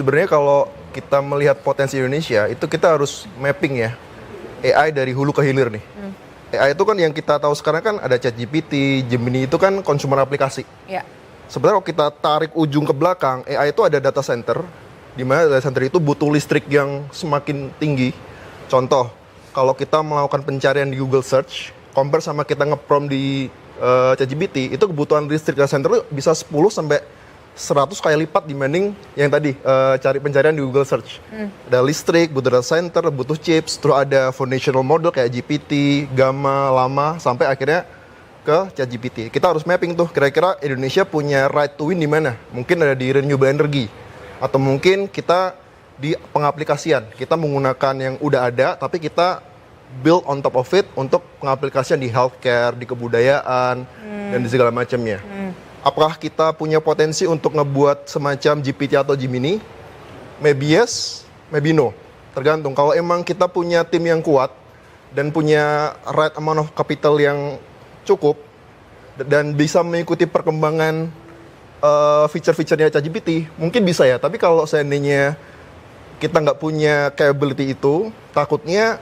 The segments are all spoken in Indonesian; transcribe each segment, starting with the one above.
Sebenarnya kalau kita melihat potensi Indonesia, itu kita harus mapping ya AI dari hulu ke hilir nih. AI itu kan yang kita tahu sekarang kan ada ChatGPT, Gemini itu kan consumer aplikasi. Ya. Sebenarnya kalau kita tarik ujung ke belakang, AI itu ada data center, di mana data center itu butuh listrik yang semakin tinggi. Contoh, kalau kita melakukan pencarian di Google Search, compare sama kita nge-prompt di ChatGPT, itu kebutuhan listrik data center itu bisa 10 sampai 100 kali lipat dibanding yang tadi cari pencarian di Google Search. Ada listrik, butuh data center, butuh chips, terus ada foundational model kayak GPT, Gamma, Llama, sampai akhirnya ke ChatGPT. Kita harus mapping tuh, kira-kira Indonesia punya right to win di mana? Mungkin ada di renewable energy, atau mungkin kita di pengaplikasian. Kita menggunakan yang udah ada, tapi kita build on top of it untuk pengaplikasian di healthcare, di kebudayaan, dan di segala macamnya. Apakah kita punya potensi untuk ngebuat semacam GPT atau Gemini? Maybe yes, maybe no. Tergantung. Kalau emang kita punya tim yang kuat dan punya right amount of capital yang cukup dan bisa mengikuti perkembangan feature-featurenya ChatGPT, mungkin bisa ya. Tapi kalau seandainya kita nggak punya capability itu, takutnya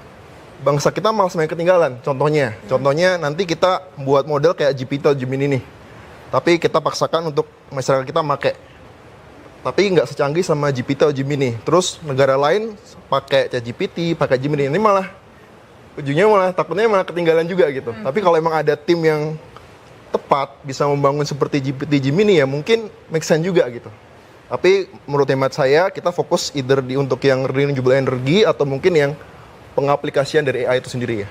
bangsa kita malah semakin ketinggalan. Contohnya nanti kita buat model kayak GPT atau Gemini nih. Tapi kita paksakan untuk masyarakat kita pakai. Tapi nggak secanggih sama GPT atau Gemini. Terus negara lain pakai ChatGPT, pakai Gemini. Ini malah ujungnya takutnya malah ketinggalan juga gitu. Tapi kalau emang ada tim yang tepat bisa membangun seperti GPT Gemini ya mungkin make sense juga gitu. Tapi menurut hemat saya kita fokus either untuk yang renewable energy atau mungkin yang pengaplikasian dari AI itu sendiri ya.